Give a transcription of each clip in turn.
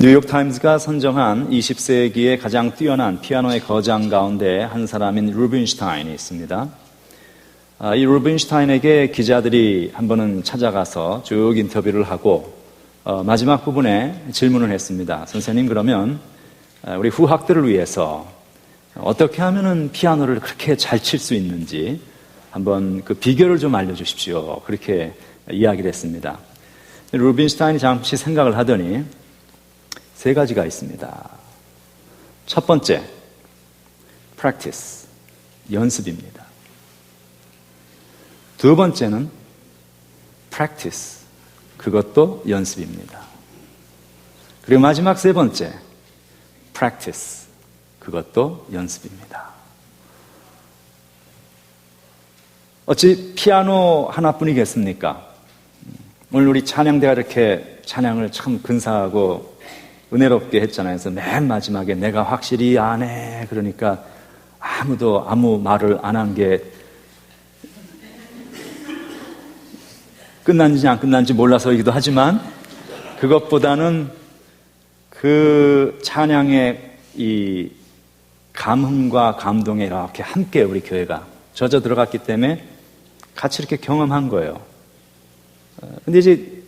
뉴욕타임즈가 선정한 20세기의 가장 뛰어난 피아노의 거장 가운데 한 사람인 루빈슈타인이 있습니다. 이 루빈슈타인에게 기자들이 한 번은 찾아가서 쭉 인터뷰를 하고 마지막 부분에 질문을 했습니다. 선생님, 그러면 우리 후학들을 위해서 어떻게 하면은 피아노를 그렇게 잘 칠 수 있는지 한번 그 비결을 좀 알려주십시오. 그렇게 이야기를 했습니다. 루빈슈타인이 잠시 생각을 하더니 세 가지가 있습니다. 첫 번째, practice, 연습입니다. 두 번째는 practice, 그것도 연습입니다. 그리고 마지막 세 번째, practice, 그것도 연습입니다. 어찌 피아노 하나뿐이겠습니까? 오늘 우리 찬양대가 이렇게 찬양을 참 근사하고 은혜롭게 했잖아요. 그래서 맨 마지막에 내가 확실히 아네. 그러니까 아무도 아무 말을 안 한 게 끝난지 안 끝난지 몰라서이기도 하지만 그것보다는 그 찬양의 이 감흥과 감동에 이렇게 함께 우리 교회가 젖어 들어갔기 때문에 같이 이렇게 경험한 거예요. 근데 이제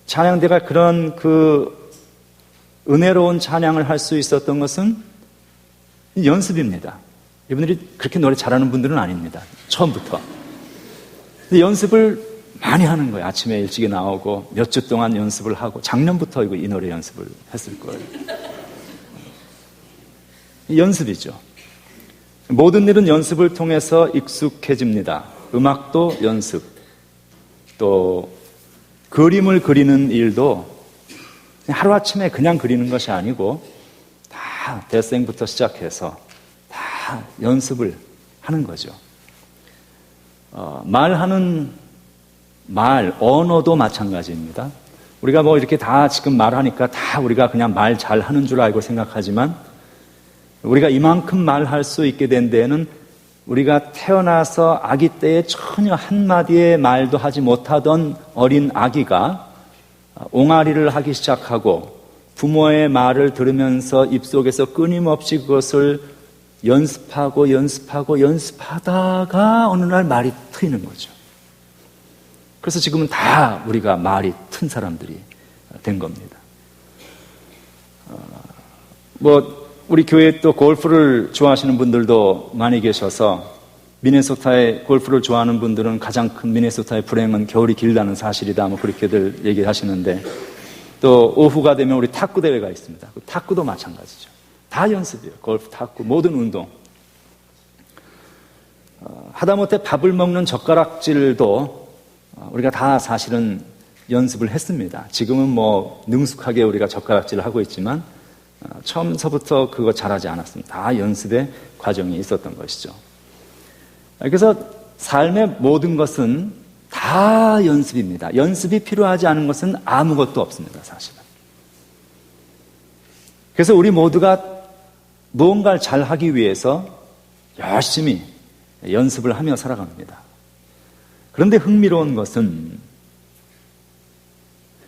찬양대가 그런 그 은혜로운 찬양을 할 수 있었던 것은 연습입니다. 이분들이 그렇게 노래 잘하는 분들은 아닙니다. 처음부터. 근데 연습을 많이 하는 거예요. 아침에 일찍 나오고 몇 주 동안 연습을 하고 작년부터 이 노래 연습을 했을 거예요. 연습이죠. 모든 일은 연습을 통해서 익숙해집니다. 음악도 연습, 또 그림을 그리는 일도 하루아침에 그냥 그리는 것이 아니고 다 대생부터 시작해서 다 연습을 하는 거죠. 말하는 말, 언어도 마찬가지입니다. 우리가 뭐 이렇게 다 지금 말하니까 다 우리가 그냥 말 잘하는 줄 알고 생각하지만 우리가 이만큼 말할 수 있게 된 데에는 우리가 태어나서 아기 때에 전혀 한마디의 말도 하지 못하던 어린 아기가 옹알이를 하기 시작하고 부모의 말을 들으면서 입속에서 끊임없이 그것을 연습하다가 어느 날 말이 트이는 거죠. 그래서 지금은 다 우리가 말이 튼 사람들이 된 겁니다. 우리 교회에 또 골프를 좋아하시는 분들도 많이 계셔서 미네소타의 골프를 좋아하는 분들은 가장 큰 미네소타의 불행은 겨울이 길다는 사실이다. 그렇게들 얘기하시는데 또 오후가 되면 우리 탁구 대회가 있습니다. 그 탁구도 마찬가지죠. 다 연습이에요. 골프, 탁구, 모든 운동. 하다못해 밥을 먹는 젓가락질도 우리가 다 사실은 연습을 했습니다. 지금은 능숙하게 우리가 젓가락질을 하고 있지만 처음서부터 그거 잘하지 않았습니다. 다 연습의 과정이 있었던 것이죠. 그래서 삶의 모든 것은 다 연습입니다. 연습이 필요하지 않은 것은 아무것도 없습니다, 사실은. 그래서 우리 모두가 무언가를 잘하기 위해서 열심히 연습을 하며 살아갑니다. 그런데 흥미로운 것은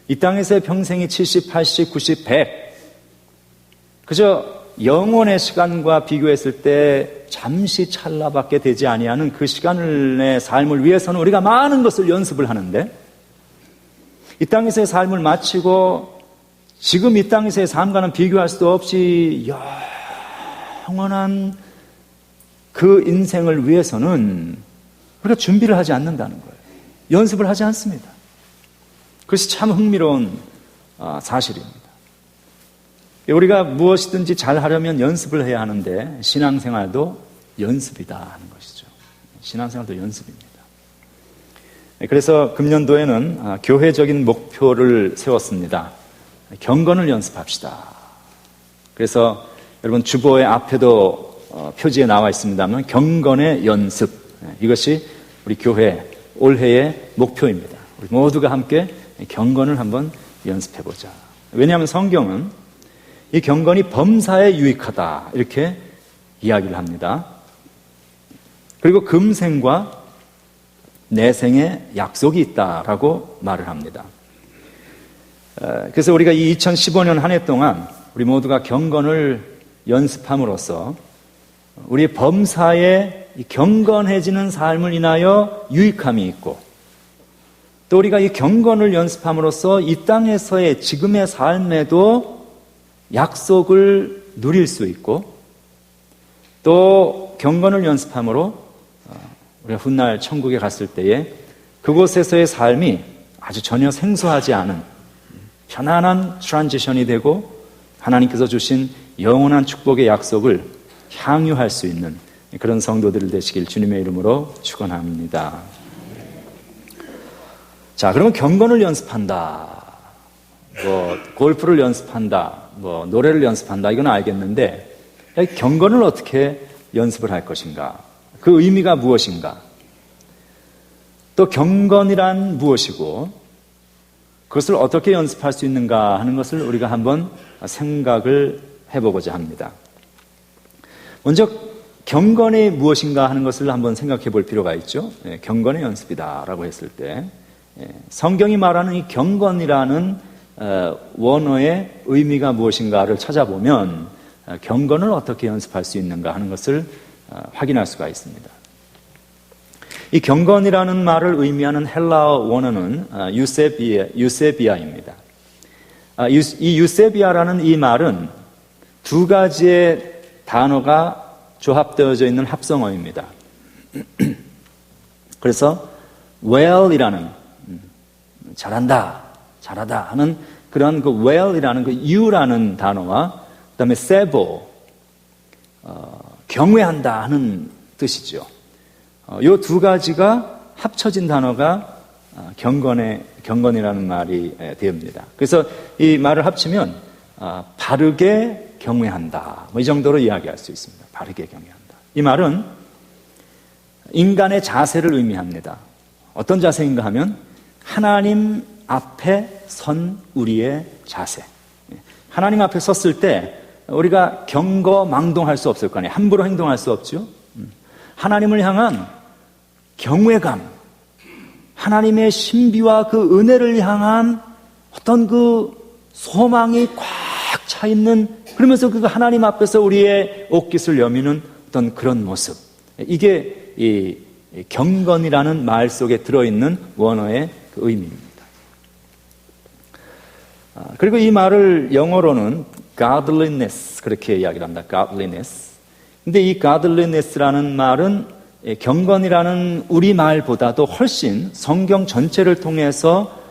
이 땅에서의 평생이 70, 80, 90, 100 그저 영원의 시간과 비교했을 때 잠시 찰나밖에 되지 아니하는 그 시간의 삶을 위해서는 우리가 많은 것을 연습을 하는데 이 땅에서의 삶을 마치고 지금 이 땅에서의 삶과는 비교할 수도 없이 영원한 그 인생을 위해서는 우리가 준비를 하지 않는다는 거예요. 연습을 하지 않습니다. 그것이 참 흥미로운 사실입니다. 우리가 무엇이든지 잘하려면 연습을 해야 하는데 신앙생활도 연습이다 하는 것이죠. 신앙생활도 연습입니다. 그래서 금년도에는 교회적인 목표를 세웠습니다. 경건을 연습합시다. 그래서 여러분 주보의 앞에도 표지에 나와 있습니다만 경건의 연습, 이것이 우리 교회 올해의 목표입니다. 우리 모두가 함께 경건을 한번 연습해보자. 왜냐하면 성경은 이 경건이 범사에 유익하다 이렇게 이야기를 합니다. 그리고 금생과 내생에 약속이 있다라고 말을 합니다. 그래서 우리가 이 2015년 한 해 동안 우리 모두가 경건을 연습함으로써 우리의 범사에 경건해지는 삶을 인하여 유익함이 있고, 또 우리가 이 경건을 연습함으로써 이 땅에서의 지금의 삶에도 약속을 누릴 수 있고, 또 경건을 연습함으로 우리가 훗날 천국에 갔을 때에 그곳에서의 삶이 아주 전혀 생소하지 않은 편안한 트랜지션이 되고 하나님께서 주신 영원한 축복의 약속을 향유할 수 있는 그런 성도들 되시길 주님의 이름으로 축원합니다. 자, 그러면 경건을 연습한다, 골프를 연습한다, 노래를 연습한다, 이건 알겠는데 경건을 어떻게 연습을 할 것인가? 그 의미가 무엇인가? 또 경건이란 무엇이고 그것을 어떻게 연습할 수 있는가 하는 것을 우리가 한번 생각을 해보고자 합니다. 먼저 경건이 무엇인가 하는 것을 한번 생각해 볼 필요가 있죠. 경건의 연습이다라고 했을 때 성경이 말하는 이 경건이라는 원어의 의미가 무엇인가를 찾아보면 경건을 어떻게 연습할 수 있는가 하는 것을 확인할 수가 있습니다. 이 경건이라는 말을 의미하는 헬라어 원어는 유세비아입니다. 이 유세비아라는 이 말은 두 가지의 단어가 조합되어져 있는 합성어입니다. 그래서 well이라는 잘한다, 잘하다 하는 그런 그 well이라는 그 you라는 단어와 그다음에 세보, 경외한다 하는 뜻이죠. 이 두 가지가 합쳐진 단어가 경건이라는 말이 됩니다. 그래서 이 말을 합치면 바르게 경외한다, 이 정도로 이야기할 수 있습니다. 바르게 경외한다. 이 말은 인간의 자세를 의미합니다. 어떤 자세인가 하면 하나님 앞에 선 우리의 자세. 하나님 앞에 섰을 때 우리가 경거망동할 수 없을 거 아니에요. 함부로 행동할 수 없죠. 하나님을 향한 경외감, 하나님의 신비와 그 은혜를 향한 어떤 그 소망이 꽉 차 있는, 그러면서 그 하나님 앞에서 우리의 옷깃을 여미는 어떤 그런 모습, 이게 이 경건이라는 말 속에 들어있는 원어의 그 의미입니다. 그리고 이 말을 영어로는 godliness 그렇게 이야기를 합니다. godliness. 근데 이 godliness라는 말은 경건이라는 우리말보다도 훨씬 성경 전체를 통해서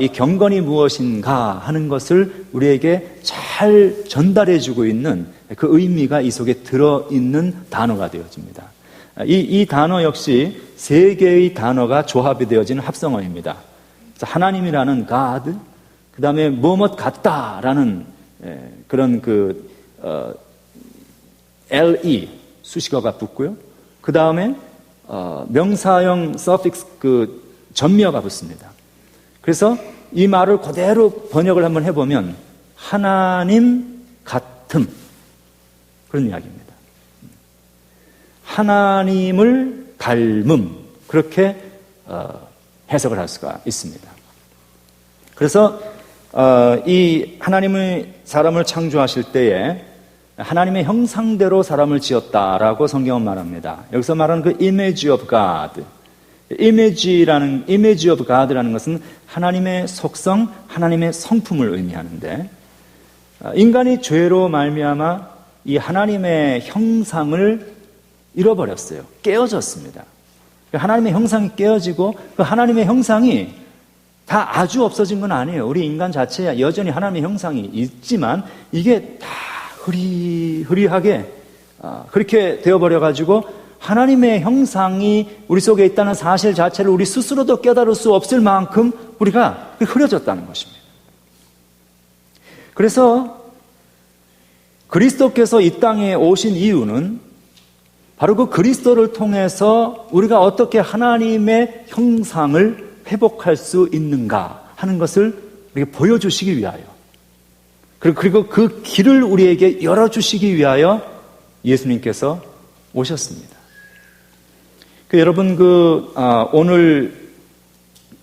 이 경건이 무엇인가 하는 것을 우리에게 잘 전달해주고 있는 그 의미가 이 속에 들어있는 단어가 되어집니다. 이 단어 역시 세 개의 단어가 조합이 되어진 합성어입니다. 그래서 하나님이라는 God, 그 다음에 뭐뭇 같다라는 그런 LE 수식어가 붙고요. 그 다음에 명사형 suffix 전미어가 붙습니다. 그래서 이 말을 그대로 번역을 한번 해보면 하나님 같음, 그런 이야기입니다. 하나님을 닮음, 그렇게 해석을 할 수가 있습니다. 그래서 이 하나님의 사람을 창조하실 때에 하나님의 형상대로 사람을 지었다라고 성경은 말합니다. 여기서 말하는 그 image of God, image of God라는 것은 하나님의 속성, 하나님의 성품을 의미하는데, 인간이 죄로 말미암아 이 하나님의 형상을 잃어버렸어요. 깨어졌습니다. 하나님의 형상이 깨어지고 그 하나님의 형상이 다 아주 없어진 건 아니에요. 우리 인간 자체에 여전히 하나님의 형상이 있지만 이게 다 흐리하게 그렇게 되어버려가지고 하나님의 형상이 우리 속에 있다는 사실 자체를 우리 스스로도 깨달을 수 없을 만큼 우리가 흐려졌다는 것입니다. 그래서 그리스도께서 이 땅에 오신 이유는 바로 그 그리스도를 통해서 우리가 어떻게 하나님의 형상을 회복할 수 있는가 하는 것을 우리에게 보여주시기 위하여, 그리고 그 길을 우리에게 열어주시기 위하여 예수님께서 오셨습니다. 여러분, 오늘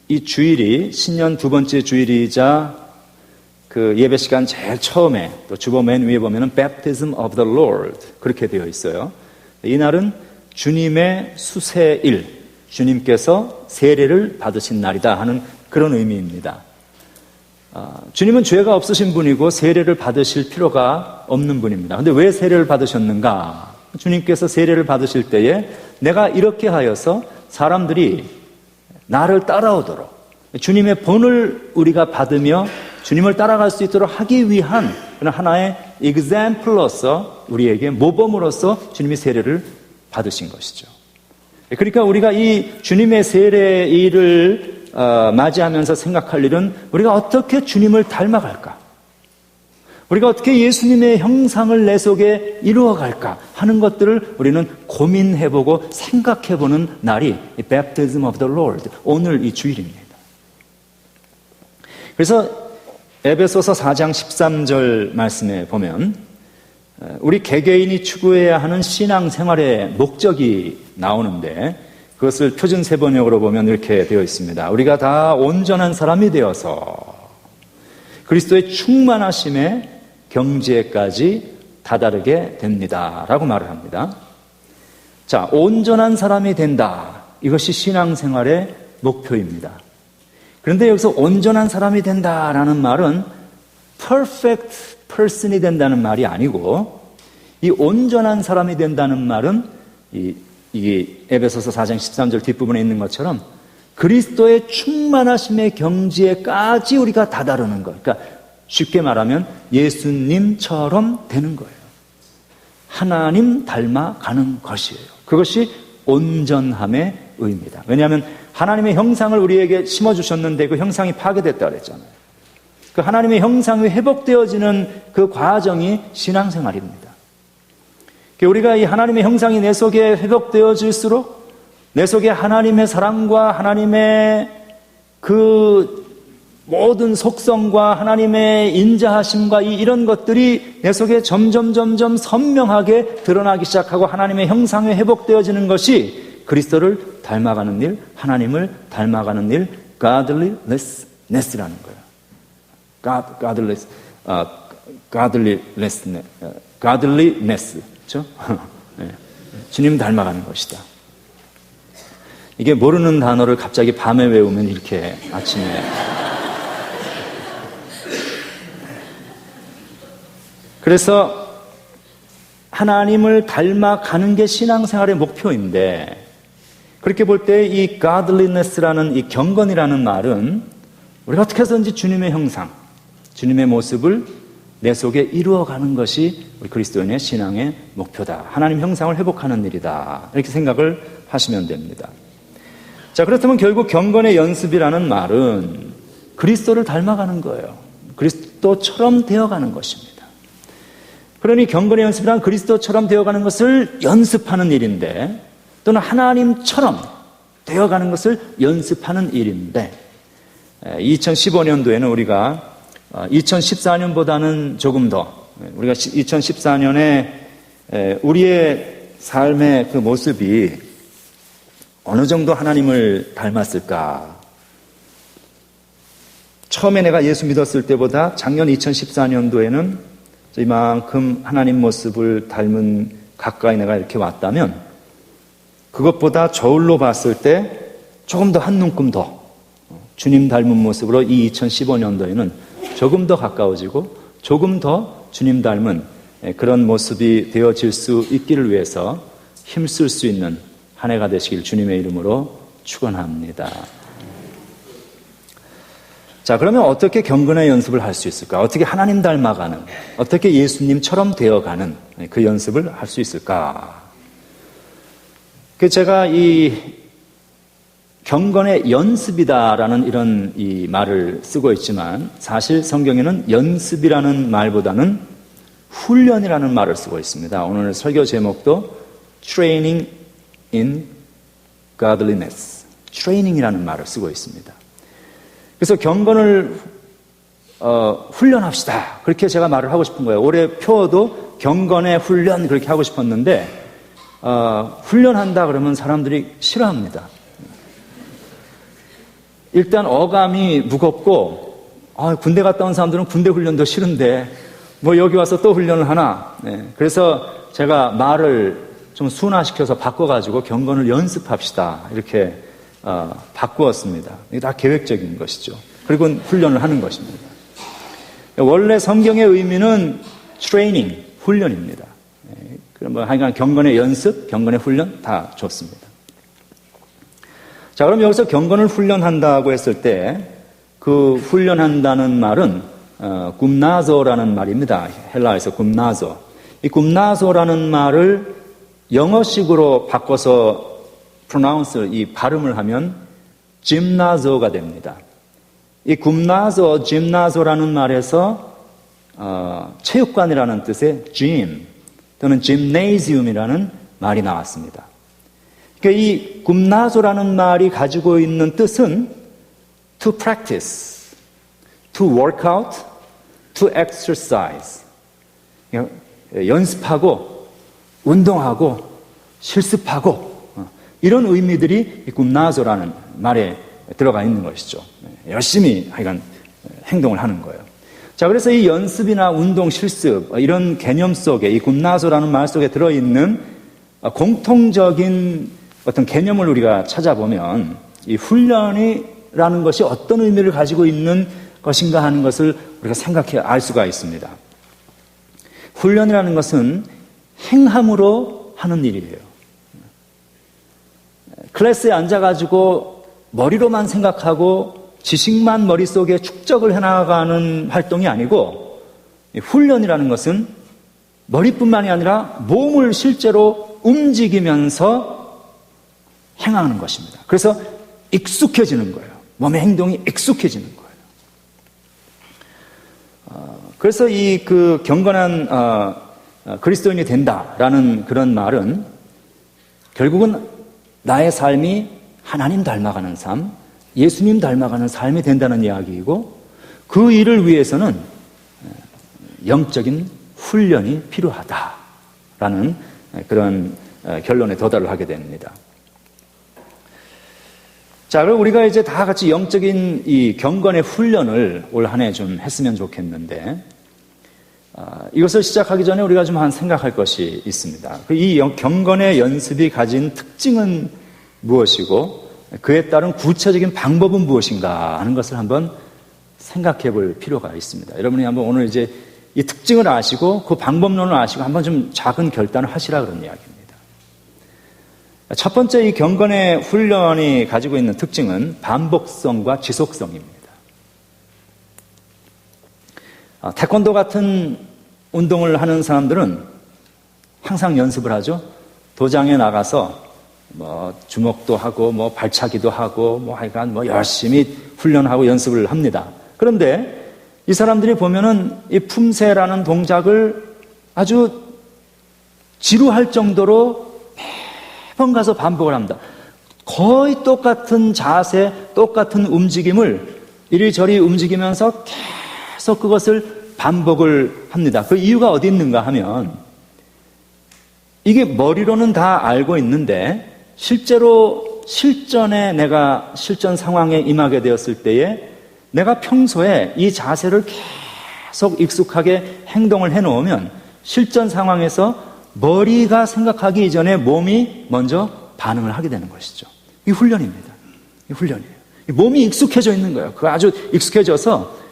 이 주일이 신년 두 번째 주일이자 그 예배 시간 제일 처음에 또 주보 맨 위에 보면은 Baptism of the Lord 그렇게 되어 있어요. 이 날은 주님의 수세일, 주님께서 세례를 받으신 날이다 하는 그런 의미입니다. 주님은 죄가 없으신 분이고 세례를 받으실 필요가 없는 분입니다. 그런데 왜 세례를 받으셨는가? 주님께서 세례를 받으실 때에 내가 이렇게 하여서 사람들이 나를 따라오도록 주님의 본을 우리가 받으며 주님을 따라갈 수 있도록 하기 위한 그런 하나의 example로서 우리에게 모범으로서 주님이 세례를 받으신 것이죠. 그러니까 우리가 이 주님의 세례일을 맞이하면서 생각할 일은 우리가 어떻게 주님을 닮아갈까? 우리가 어떻게 예수님의 형상을 내 속에 이루어갈까 하는 것들을 우리는 고민해보고 생각해보는 날이 이 Baptism of the Lord, 오늘 이 주일입니다. 그래서 에베소서 4장 13절 말씀에 보면 우리 개개인이 추구해야 하는 신앙생활의 목적이 나오는데 그것을 표준 세번역으로 보면 이렇게 되어 있습니다. 우리가 다 온전한 사람이 되어서 그리스도의 충만하심에 경지에까지 다다르게 됩니다 라고 말을 합니다. 자, 온전한 사람이 된다, 이것이 신앙생활의 목표입니다. 그런데 여기서 온전한 사람이 된다라는 말은 perfect person이 된다는 말이 아니고, 이 온전한 사람이 된다는 말은 이게 에베소서 4장 13절 뒷부분에 있는 것처럼 그리스도의 충만하심의 경지에까지 우리가 다다르는 것. 그러니까 쉽게 말하면 예수님처럼 되는 거예요. 하나님 닮아가는 것이에요. 그것이 온전함의 의미다. 왜냐하면 하나님의 형상을 우리에게 심어주셨는데 그 형상이 파괴됐다고 그랬잖아요. 그 하나님의 형상이 회복되어지는 그 과정이 신앙생활입니다. 우리가 이 하나님의 형상이 내 속에 회복되어질수록 내 속에 하나님의 사랑과 하나님의 그 모든 속성과 하나님의 인자하심과 이런 것들이 내 속에 점점 선명하게 드러나기 시작하고 하나님의 형상이 회복되어지는 것이 그리스도를 닮아가는 일, 하나님을 닮아가는 일, godliness라는 거예요. godliness, 그렇죠? 네. 주님 닮아가는 것이다. 이게 모르는 단어를 갑자기 밤에 외우면 이렇게 아침에 그래서 하나님을 닮아가는 게 신앙생활의 목표인데, 그렇게 볼 때 이 godliness라는 이 경건이라는 말은 우리가 어떻게 해서든지 주님의 형상, 주님의 모습을 내 속에 이루어가는 것이 우리 그리스도인의 신앙의 목표다. 하나님 형상을 회복하는 일이다. 이렇게 생각을 하시면 됩니다. 자, 그렇다면 결국 경건의 연습이라는 말은 그리스도를 닮아가는 거예요. 그리스도처럼 되어가는 것입니다. 그러니 경건의 연습이란 그리스도처럼 되어가는 것을 연습하는 일인데, 또는 하나님처럼 되어가는 것을 연습하는 일인데, 2015년도에는 우리가 2014년보다는 조금 더, 우리가 2014년에 우리의 삶의 그 모습이 어느 정도 하나님을 닮았을까? 처음에 내가 예수 믿었을 때보다 작년 2014년도에는 이만큼 하나님 모습을 닮은 가까이 내가 이렇게 왔다면, 그것보다 저울로 봤을 때 조금 더 한 눈금 더 주님 닮은 모습으로 이 2015년도에는 조금 더 가까워지고 조금 더 주님 닮은 그런 모습이 되어질 수 있기를 위해서 힘쓸 수 있는 한 해가 되시길 주님의 이름으로 축원합니다. 자, 그러면 어떻게 경건의 연습을 할 수 있을까? 어떻게 하나님 닮아가는, 어떻게 예수님처럼 되어가는 그 연습을 할 수 있을까? 제가 이 경건의 연습이다라는 이런 이 말을 쓰고 있지만, 사실 성경에는 연습이라는 말보다는 훈련이라는 말을 쓰고 있습니다. 오늘 설교 제목도 Training in Godliness, 트레이닝이라는 말을 쓰고 있습니다. 그래서 경건을 훈련합시다, 그렇게 제가 말을 하고 싶은 거예요. 올해 표어도 경건의 훈련 그렇게 하고 싶었는데, 훈련한다 그러면 사람들이 싫어합니다. 일단 어감이 무겁고 군대 갔다 온 사람들은 군대 훈련도 싫은데 뭐 여기 와서 또 훈련을 하나. 네. 그래서 제가 말을 좀 순화시켜서 바꿔가지고 경건을 연습합시다. 이렇게 바꾸었습니다. 이게 다 계획적인 것이죠. 그리고 훈련을 하는 것입니다. 원래 성경의 의미는 트레이닝, 훈련입니다. 뭐 하여간 경건의 연습, 경건의 훈련 다 좋습니다. 자, 그럼 여기서 경건을 훈련한다고 했을 때 그 훈련한다는 말은 굼나조라는 말입니다. 헬라에서 굼나조. 이 굼나조라는 말을 영어식으로 바꿔서 pronounce, 이 발음을 하면 짐나조가 됩니다. 이 굼나조, 짐나조라는 말에서 체육관이라는 뜻의 gym 또는 gymnasium이라는 말이 나왔습니다. 그러니까 이 굼나조라는 말이 가지고 있는 뜻은 to practice, to work out, to exercise. 연습하고, 운동하고, 실습하고, 이런 의미들이 이 굼나조라는 말에 들어가 있는 것이죠. 열심히 하여간 행동을 하는 거예요. 자, 그래서 이 연습이나 운동, 실습, 이런 개념 속에, 이 굼나조라는 말 속에 들어있는 공통적인 어떤 개념을 우리가 찾아보면, 이 훈련이라는 것이 어떤 의미를 가지고 있는 것인가 하는 것을 우리가 생각해 알 수가 있습니다. 훈련이라는 것은 행함으로 하는 일이에요. 클래스에 앉아가지고 머리로만 생각하고 지식만 머릿속에 축적을 해나가는 활동이 아니고, 훈련이라는 것은 머리뿐만이 아니라 몸을 실제로 움직이면서 행하는 것입니다. 그래서 익숙해지는 거예요. 몸의 행동이 익숙해지는 거예요. 그래서 이 그 경건한 그리스도인이 된다라는 그런 말은 결국은 나의 삶이 하나님 닮아가는 삶, 예수님 닮아가는 삶이 된다는 이야기이고, 그 일을 위해서는 영적인 훈련이 필요하다라는 그런 결론에 도달을 하게 됩니다. 자, 그럼 우리가 이제 다 같이 영적인 이 경건의 훈련을 올 한 해 좀 했으면 좋겠는데, 이것을 시작하기 전에 우리가 좀 한 생각할 것이 있습니다. 이 경건의 연습이 가진 특징은 무엇이고, 그에 따른 구체적인 방법은 무엇인가 하는 것을 한번 생각해 볼 필요가 있습니다. 여러분이 한번 오늘 이제 이 특징을 아시고 그 방법론을 아시고 한번 좀 작은 결단을 하시라 그런 이야기입니다. 첫 번째, 이 경건의 훈련이 가지고 있는 특징은 반복성과 지속성입니다. 태권도 같은 운동을 하는 사람들은 항상 연습을 하죠. 도장에 나가서 뭐 주먹도 하고 뭐 발차기도 하고 뭐 하여간 뭐 열심히 훈련하고 연습을 합니다. 그런데 이 사람들이 보면은 이 품새라는 동작을 아주 지루할 정도로 매번 가서 반복을 합니다. 거의 똑같은 자세, 똑같은 움직임을 이리저리 움직이면서 계속 그것을 반복을 합니다. 그 이유가 어디 있는가 하면, 이게 머리로는 다 알고 있는데 실제로 실전에 내가 실전 상황에 임하게 되었을 때에 내가 평소에 이 자세를 계속 익숙하게 행동을 해놓으면 실전 상황에서 머리가 생각하기 이전에 몸이 먼저 반응을 하게 되는 것이죠. 이 훈련입니다. 이 훈련이에요. 이 몸이 익숙해져 있는 거예요. 그 아주 익숙해져서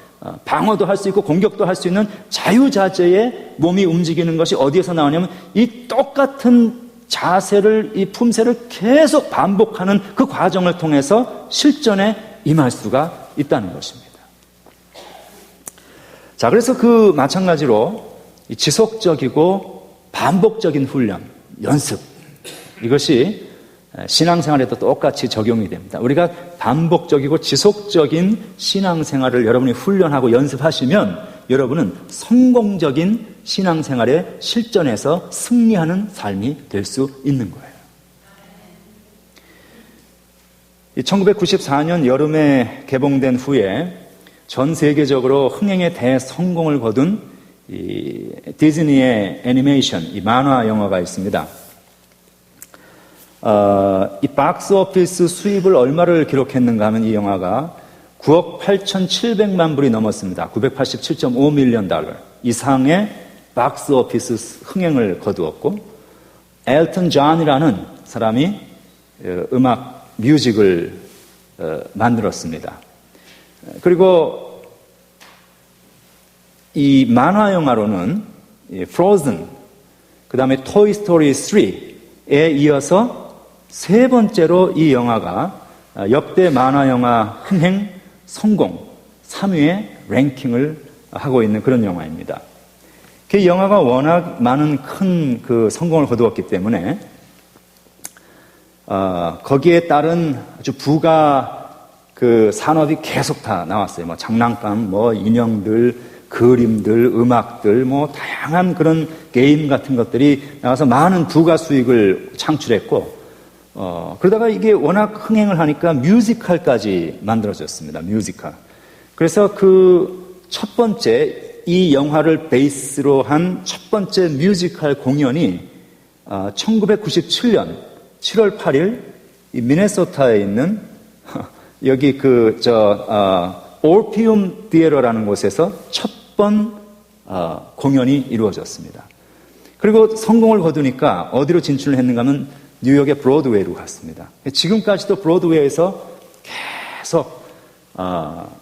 방어도 할 수 있고 공격도 할 수 있는 자유자재의 몸이 움직이는 것이 어디에서 나오냐면, 이 똑같은 자세를, 이 품새를 계속 반복하는 그 과정을 통해서 실전에 임할 수가 있다는 것입니다. 자, 그래서 그 마찬가지로 이 지속적이고 반복적인 훈련, 연습, 이것이 신앙생활에도 똑같이 적용이 됩니다. 우리가 반복적이고 지속적인 신앙생활을 여러분이 훈련하고 연습하시면 여러분은 성공적인 신앙생활의 실전에서 승리하는 삶이 될 수 있는 거예요. 1994년 여름에 개봉된 후에 전 세계적으로 흥행의 대성공을 거둔 이 디즈니의 애니메이션, 이 만화 영화가 있습니다. 이 박스 오피스 수입을 얼마를 기록했는가 하면 이 영화가 9억 8,700만 불이 넘었습니다. 987.5 밀리언 달러 이상의 박스 오피스 흥행을 거두었고, 엘튼 존이라는 사람이 음악 뮤직을 만들었습니다. 그리고 이 만화 영화로는 프로즌, 그 다음에 토이 스토리 3에 이어서 세 번째로 이 영화가 역대 만화 영화 흥행 성공 3위의 랭킹을 하고 있는 그런 영화입니다. 그 영화가 워낙 많은 큰 그 성공을 거두었기 때문에 거기에 따른 아주 부가 그 산업이 계속 다 나왔어요. 뭐 장난감, 뭐 인형들, 그림들, 음악들, 뭐 다양한 그런 게임 같은 것들이 나와서 많은 부가 수익을 창출했고, 그러다가 이게 워낙 흥행을 하니까 뮤지컬까지 만들어졌습니다. 뮤지컬. 그래서 그 첫 번째 이 영화를 베이스로 한 첫 번째 뮤지컬 공연이 1997년 7월 8일 이 미네소타에 있는 여기 올피움 디에러라는 곳에서 첫 번 공연이 이루어졌습니다. 그리고 성공을 거두니까 어디로 진출을 했는가 하면 뉴욕의 브로드웨이로 갔습니다. 지금까지도 브로드웨이에서 계속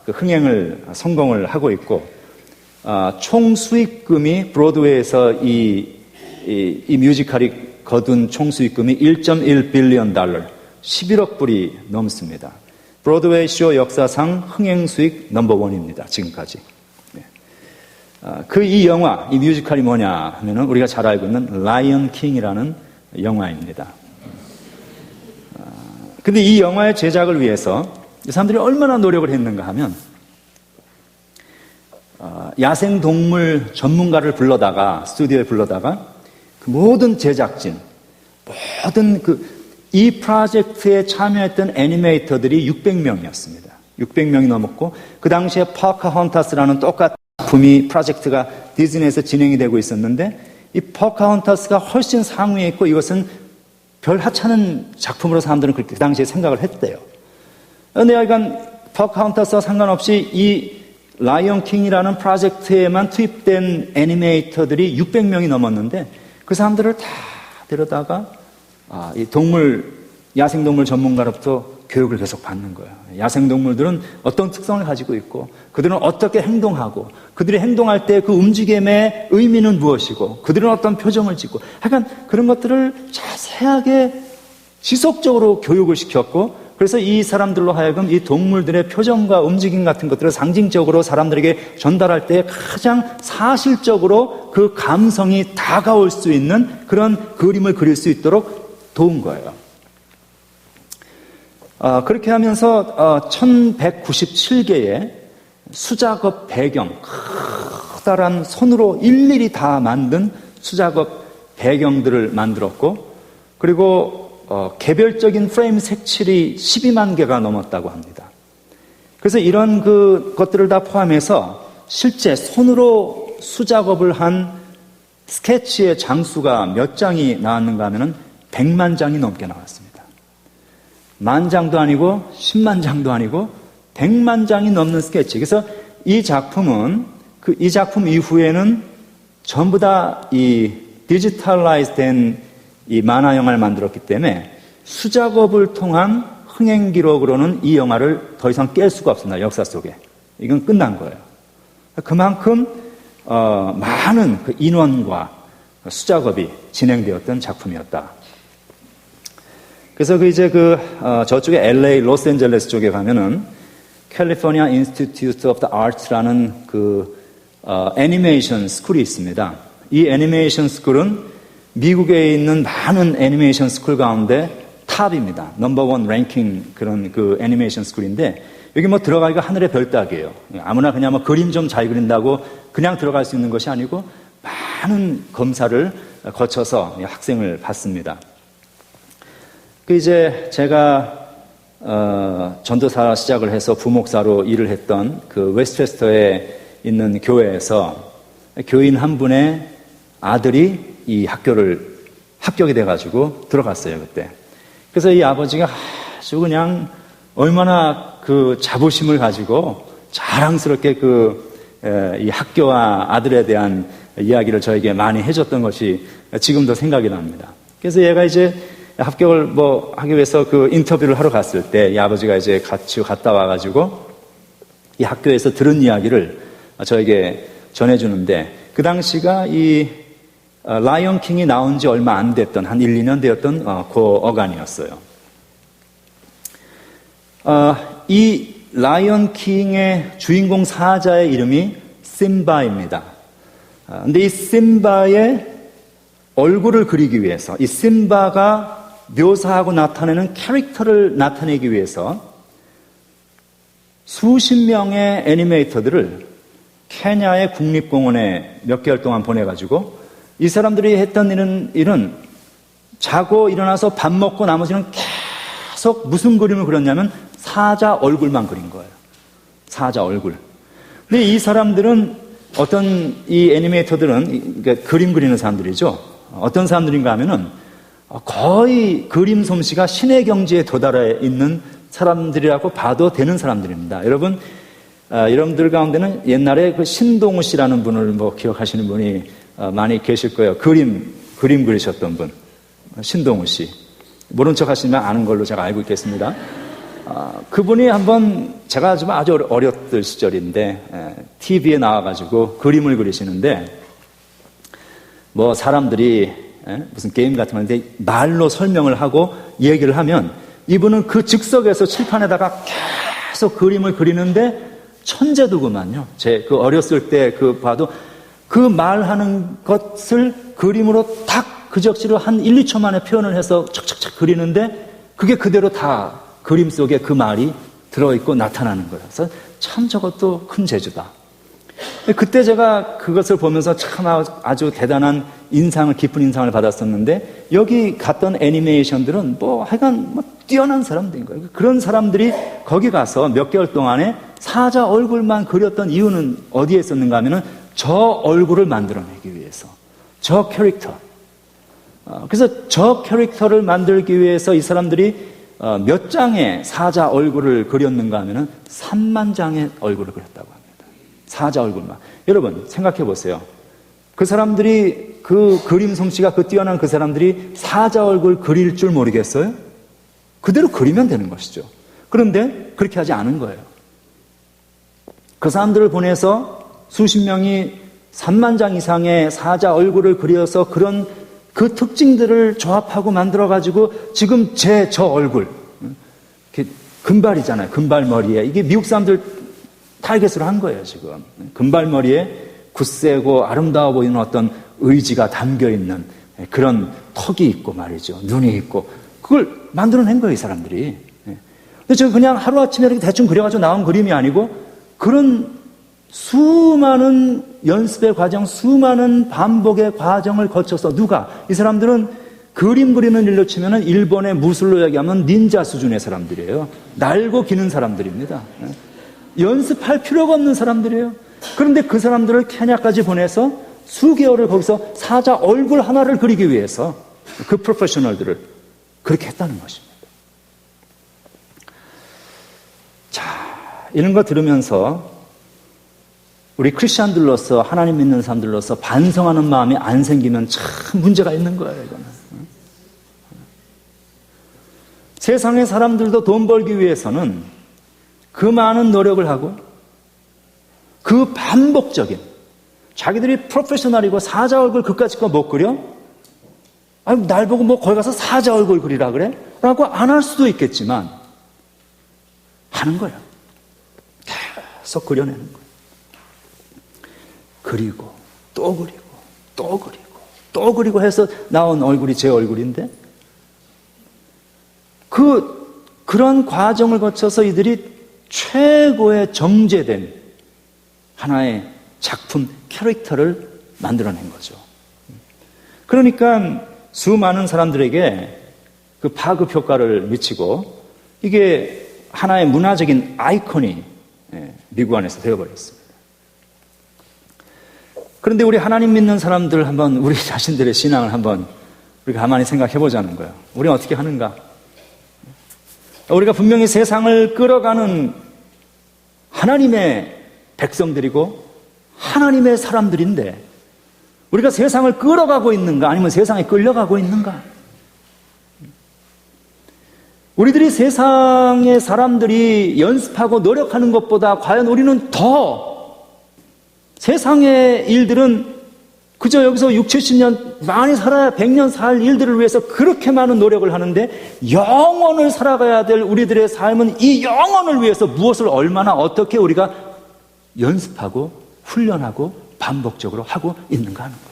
그 흥행을 성공을 하고 있고, 총 수익금이 브로드웨이에서 이 뮤지컬이 거둔 총 수익금이 1.1 빌리언 달러, 11억 불이 넘습니다. 브로드웨이 쇼 역사상 흥행 수익 넘버원입니다. 지금까지. 이 영화, 이 뮤지컬이 뭐냐 하면은 우리가 잘 알고 있는 라이언 킹이라는 영화입니다. 근데 이 영화의 제작을 위해서 이 사람들이 얼마나 노력을 했는가 하면, 야생동물 전문가를 불러다가, 스튜디오에 불러다가, 그 모든 제작진, 모든 이 프로젝트에 참여했던 애니메이터들이 600명이었습니다. 600명이 넘었고, 그 당시에 포카혼타스라는 똑같은 작품이, 프로젝트가 디즈니에서 진행이 되고 있었는데, 이 포카혼타스가 훨씬 상위에 있고, 이것은 별 하찮은 작품으로 사람들은 그 당시에 생각을 했대요. 그런데 약간 포카혼타스와 상관없이 이 라이언 킹이라는 프로젝트에만 투입된 애니메이터들이 600명이 넘었는데, 그 사람들을 다 데려다가 이 야생동물 전문가로부터 교육을 계속 받는 거예요. 야생동물들은 어떤 특성을 가지고 있고, 그들은 어떻게 행동하고, 그들이 행동할 때 그 움직임의 의미는 무엇이고, 그들은 어떤 표정을 짓고, 약간 그런 것들을 자세하게 지속적으로 교육을 시켰고, 그래서 이 사람들로 하여금 이 동물들의 표정과 움직임 같은 것들을 상징적으로 사람들에게 전달할 때 가장 사실적으로 그 감성이 다가올 수 있는 그런 그림을 그릴 수 있도록 도운 거예요. 그렇게 하면서 1197개의 수작업 배경, 커다란 손으로 일일이 다 만든 수작업 배경들을 만들었고, 그리고 개별적인 프레임 색칠이 12만 개가 넘었다고 합니다. 그래서 이런 것들을 다 포함해서 실제 손으로 수작업을 한 스케치의 장수가 몇 장이 나왔는가 하면 100만 장이 넘게 나왔습니다. 만 장도 아니고 10만 장도 아니고 100만 장이 넘는 스케치. 그래서 이 작품 이후에는 전부 다 이 디지털라이즈 된 이 만화 영화를 만들었기 때문에 수작업을 통한 흥행 기록으로는 이 영화를 더 이상 깰 수가 없습니다. 역사 속에. 이건 끝난 거예요. 그만큼 많은 그 인원과 수작업이 진행되었던 작품이었다. 그래서 저쪽에 LA, 로스앤젤레스 쪽에 가면은 캘리포니아 인스티튜트 오브 더 아트라는 애니메이션 스쿨이 있습니다. 이 애니메이션 스쿨은 미국에 있는 많은 애니메이션 스쿨 가운데 탑입니다. 넘버원 랭킹 그런 애니메이션 스쿨인데, 여기 뭐 들어가기가 하늘의 별 따기예요. 아무나 그냥 뭐 그림 좀 잘 그린다고 그냥 들어갈 수 있는 것이 아니고 많은 검사를 거쳐서 학생을 받습니다. 제가 전도사 시작을 해서 부목사로 일을 했던 웨스트체스터에 있는 교회에서 교인 한 분의 아들이 이 합격이 돼가지고 들어갔어요, 그때. 그래서 이 아버지가 아주 그냥 얼마나 그 자부심을 가지고 자랑스럽게 이 학교와 아들에 대한 이야기를 저에게 많이 해줬던 것이 지금도 생각이 납니다. 그래서 얘가 이제 합격을 하기 위해서 그 인터뷰를 하러 갔을 때 이 아버지가 이제 같이 갔다 와가지고 이 학교에서 들은 이야기를 저에게 전해주는데 그 당시가 이 라이언 킹이 나온 지 얼마 안 됐던 한 1, 2년 되었던 그 어간이었어요. 이 라이언 킹의 주인공 사자의 이름이 심바입니다. 근데 이 심바의 얼굴을 그리기 위해서 이 심바가 묘사하고 나타내는 캐릭터를 나타내기 위해서 수십 명의 애니메이터들을 케냐의 국립공원에 몇 개월 동안 보내가지고 이 사람들이 했던 일은 자고 일어나서 밥 먹고 나머지는 계속 무슨 그림을 그렸냐면 사자 얼굴만 그린 거예요. 사자 얼굴. 근데 이 사람들은 어떤 이 애니메이터들은 그러니까 그림 그리는 사람들이죠. 어떤 사람들인가 하면은 거의 그림 솜씨가 신의 경지에 도달해 있는 사람들이라고 봐도 되는 사람들입니다. 여러분들 가운데는 옛날에 그 신동우 씨라는 분을 기억하시는 분이 많이 계실 거예요. 그림 그리셨던 분. 신동우 씨. 모른 척 하시면 아는 걸로 제가 알고 있겠습니다. 그분이 한번 제가 아주 어렸을 시절인데 TV에 나와가지고 그림을 그리시는데 사람들이 무슨 게임 같은 건데 말로 설명을 하고 얘기를 하면 이분은 그 즉석에서 칠판에다가 계속 그림을 그리는데 천재도구만요. 제 그 어렸을 때 봐도 그 말하는 것을 그림으로 딱 그 적시로 한 1, 2초 만에 표현을 해서 척척척 그리는데 그게 그대로 다 그림 속에 그 말이 들어있고 나타나는 거예요. 그래서 참 저것도 큰 재주다. 그때 제가 그것을 보면서 참 아주 대단한 깊은 인상을 받았었는데 여기 갔던 애니메이션들은 하여간 뛰어난 사람들인 거예요. 그런 사람들이 거기 가서 몇 개월 동안에 사자 얼굴만 그렸던 이유는 어디에 있었는가 하면은 저 얼굴을 만들어내기 위해서. 저 캐릭터. 그래서 저 캐릭터를 만들기 위해서 이 사람들이 몇 장의 사자 얼굴을 그렸는가 하면은 3만 장의 얼굴을 그렸다고 합니다. 사자 얼굴만. 여러분 생각해 보세요. 그 사람들이 그 그림 솜씨가 뛰어난 그 사람들이 사자 얼굴 그릴 줄 모르겠어요? 그대로 그리면 되는 것이죠. 그런데 그렇게 하지 않은 거예요. 그 사람들을 보내서 수십 명이 3만 장 이상의 사자 얼굴을 그려서 그 특징들을 조합하고 만들어가지고 지금 저 얼굴 금발이잖아요. 금발머리에 이게 미국 사람들 타겟으로 한 거예요. 지금 금발머리에 굳세고 아름다워 보이는 어떤 의지가 담겨있는 그런 턱이 있고 말이죠. 눈이 있고 그걸 만들어낸 거예요. 이 사람들이. 근데 저 그냥 하루아침에 이렇게 대충 그려가지고 나온 그림이 아니고 그런 수많은 연습의 과정, 수많은 반복의 과정을 거쳐서 이 사람들은 그림 그리는 일로 치면은 일본의 무술로 얘기하면 닌자 수준의 사람들이에요. 날고 기는 사람들입니다. 연습할 필요가 없는 사람들이에요. 그런데 그 사람들을 케냐까지 보내서 수개월을 거기서 사자 얼굴 하나를 그리기 위해서 그 프로페셔널들을 그렇게 했다는 것입니다. 자, 이런 거 들으면서 우리 크리스찬들로서 하나님 믿는 사람들로서 반성하는 마음이 안 생기면 참 문제가 있는 거예요. 이거는. 세상의 사람들도 돈 벌기 위해서는 그 많은 노력을 하고 그 반복적인 자기들이 프로페셔널이고 사자 얼굴 그까짓 거 못 그려? 아니, 날 보고 거기 가서 사자 얼굴 그리라 그래? 라고 안 할 수도 있겠지만 하는 거야. 계속 그려내는 거야. 그리고 또 그리고 또 그리고 또 그리고 해서 나온 얼굴이 제 얼굴인데 그런 과정을 거쳐서 이들이 최고의 정제된 하나의 작품 캐릭터를 만들어낸 거죠. 그러니까 수많은 사람들에게 그 파급 효과를 미치고 이게 하나의 문화적인 아이콘이 미국 안에서 되어버렸습니다. 그런데 우리 하나님 믿는 사람들 한번 우리 자신들의 신앙을 한번 우리 가만히 생각해 보자는 거예요. 우리는 어떻게 하는가? 우리가 분명히 세상을 끌어가는 하나님의 백성들이고 하나님의 사람들인데 우리가 세상을 끌어가고 있는가 아니면 세상에 끌려가고 있는가? 우리들이 세상의 사람들이 연습하고 노력하는 것보다 과연 우리는 더 세상의 일들은 그저 여기서 60, 70년 많이 살아야 100년 살 일들을 위해서 그렇게 많은 노력을 하는데 영원을 살아가야 될 우리들의 삶은 이 영원을 위해서 무엇을 얼마나 어떻게 우리가 연습하고 훈련하고 반복적으로 하고 있는가 하는 거예요.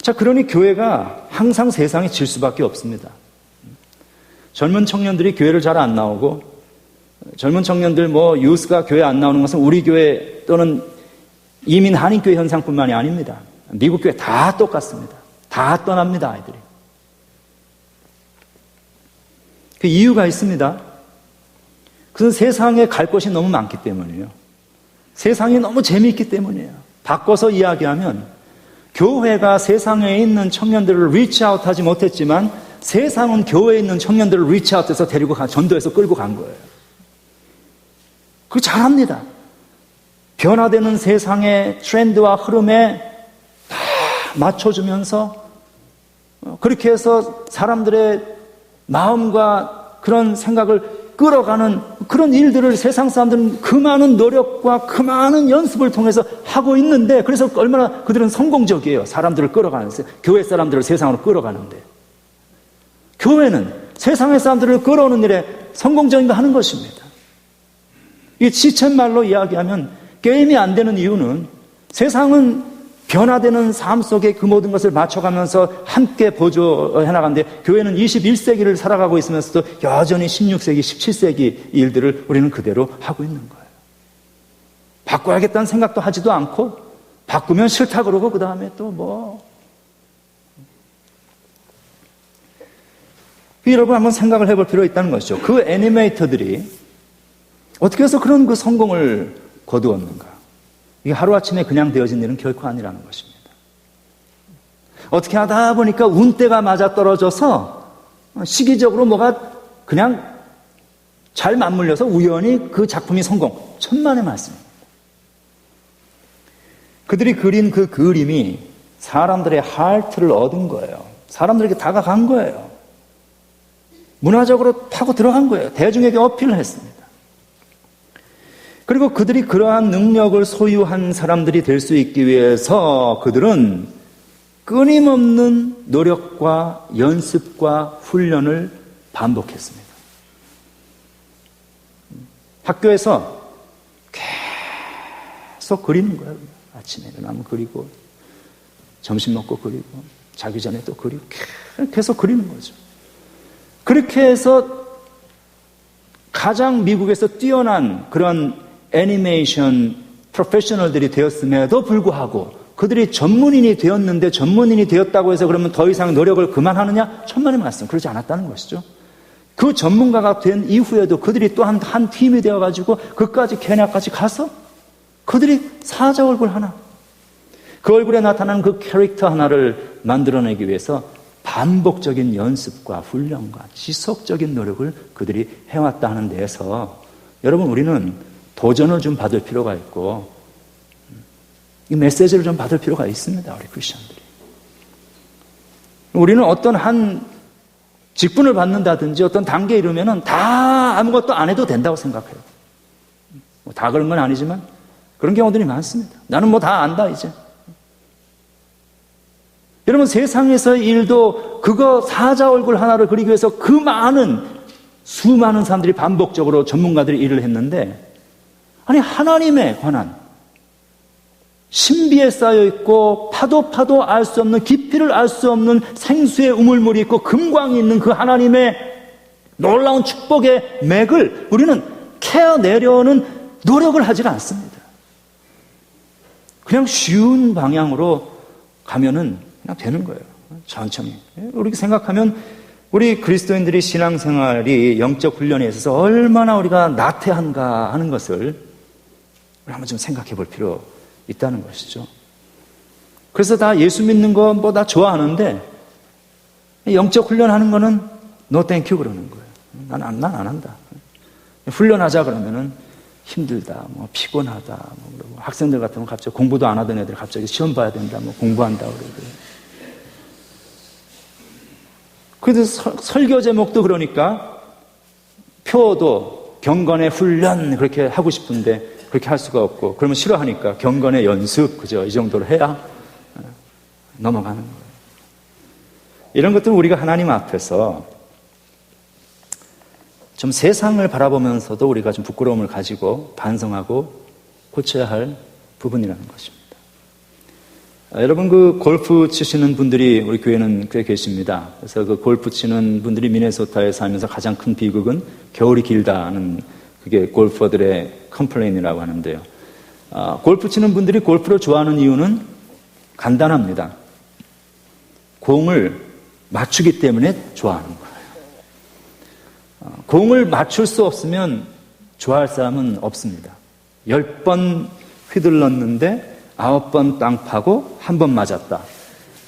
자, 그러니 교회가 항상 세상에 질 수밖에 없습니다. 젊은 청년들이 교회를 잘 안 나오고 젊은 청년들 유스가 교회 안 나오는 것은 우리 교회 또는 이민 한인교회 현상뿐만이 아닙니다. 미국 교회 다 똑같습니다. 다 떠납니다, 아이들이. 그 이유가 있습니다. 그것은 세상에 갈 곳이 너무 많기 때문이에요. 세상이 너무 재미있기 때문이에요. 바꿔서 이야기하면 교회가 세상에 있는 청년들을 리치아웃 하지 못했지만 세상은 교회에 있는 청년들을 리치아웃해서 데리고 전도해서 끌고 간 거예요. 그거 잘합니다. 변화되는 세상의 트렌드와 흐름에 다 맞춰주면서 그렇게 해서 사람들의 마음과 그런 생각을 끌어가는 그런 일들을 세상 사람들은 그 많은 노력과 그 많은 연습을 통해서 하고 있는데 그래서 얼마나 그들은 성공적이에요. 사람들을 끌어가는데 교회 사람들을 세상으로 끌어가는데 교회는 세상의 사람들을 끌어오는 일에 성공적인가 하는 것입니다. 이 지쳇말로 이야기하면 게임이 안 되는 이유는 세상은 변화되는 삶 속에 그 모든 것을 맞춰가면서 함께 보조해 나가는데 교회는 21세기를 살아가고 있으면서도 여전히 16세기, 17세기 일들을 우리는 그대로 하고 있는 거예요. 바꿔야겠다는 생각도 하지도 않고 바꾸면 싫다 그러고 그 다음에 또 여러분 한번 생각을 해볼 필요가 있다는 것이죠. 그 애니메이터들이 어떻게 해서 그런 그 성공을 거두었는가? 이게 하루아침에 그냥 되어진 일은 결코 아니라는 것입니다. 어떻게 하다 보니까 운때가 맞아떨어져서 시기적으로 뭐가 그냥 잘 맞물려서 우연히 그 작품이 성공. 천만의 말씀입니다. 그들이 그린 그 그림이 사람들의 하트를 얻은 거예요. 사람들에게 다가간 거예요. 문화적으로 타고 들어간 거예요. 대중에게 어필을 했습니다. 그리고 그들이 그러한 능력을 소유한 사람들이 될 수 있기 위해서 그들은 끊임없는 노력과 연습과 훈련을 반복했습니다. 학교에서 계속 그리는 거예요. 아침에 일어나면 그리고 점심 먹고 그리고 자기 전에 또 그리고 계속 그리는 거죠. 그렇게 해서 가장 미국에서 뛰어난 그런 애니메이션 프로페셔널들이 되었음에도 불구하고 그들이 전문인이 되었는데 전문인이 되었다고 해서 그러면 더 이상 노력을 그만하느냐? 천만의 말씀. 그러지 않았다는 것이죠. 그 전문가가 된 이후에도 그들이 또 한 팀이 되어가지고 그까지 케냐까지 가서 그들이 사자 얼굴 하나 그 얼굴에 나타나는 그 캐릭터 하나를 만들어내기 위해서 반복적인 연습과 훈련과 지속적인 노력을 그들이 해왔다 하는 데에서 여러분 우리는 도전을 좀 받을 필요가 있고 이 메시지를 좀 받을 필요가 있습니다. 우리 크리스천들이. 우리는 어떤 한 직분을 받는다든지 어떤 단계에 이르면은 다 아무것도 안 해도 된다고 생각해요. 다 그런 건 아니지만 그런 경우들이 많습니다. 나는 다 안다 이제. 여러분 세상에서의 일도 그거 사자 얼굴 하나를 그리기 위해서 그 수많은 사람들이 반복적으로 전문가들이 일을 했는데 아니 하나님에 관한 신비에 쌓여있고 파도 알 수 없는 깊이를 알 수 없는 생수의 우물물이 있고 금광이 있는 그 하나님의 놀라운 축복의 맥을 우리는 캐어내려는 노력을 하지 않습니다. 그냥 쉬운 방향으로 가면은 그냥 되는 거예요. 천천히. 우리 생각하면 우리 그리스도인들이 신앙생활이 영적 훈련에 있어서 얼마나 우리가 나태한가 하는 것을 한번 좀 생각해 볼 필요 있다는 것이죠. 그래서 다 예수 믿는 거 뭐 다 좋아하는데 영적 훈련하는 거는 no thank you 그러는 거예요. 난 안 한다. 훈련하자 그러면은 힘들다, 뭐 피곤하다, 뭐 그러고 학생들 같으면 갑자기 공부도 안 하던 애들 갑자기 시험 봐야 된다, 뭐 공부한다 그러고. 그래서 설교 제목도 그러니까 표도 경건의 훈련 그렇게 하고 싶은데 그렇게 할 수가 없고 그러면 싫어하니까 경건의 연습 그죠? 이 정도로 해야 넘어가는 거예요. 이런 것들은 우리가 하나님 앞에서 좀 세상을 바라보면서도 우리가 좀 부끄러움을 가지고 반성하고 고쳐야 할 부분이라는 것입니다. 여러분 그 골프 치시는 분들이 우리 교회는 꽤 계십니다. 그래서 그 골프 치는 분들이 미네소타에 살면서 가장 큰 비극은 겨울이 길다는 그게 골퍼들의 컴플레인이라고 하는데요. 골프 치는 분들이 골프를 좋아하는 이유는 간단합니다. 공을 맞추기 때문에 좋아하는 거예요. 공을 맞출 수 없으면 좋아할 사람은 없습니다. 10번 휘둘렀는데 9번 땅 파고 1번 맞았다.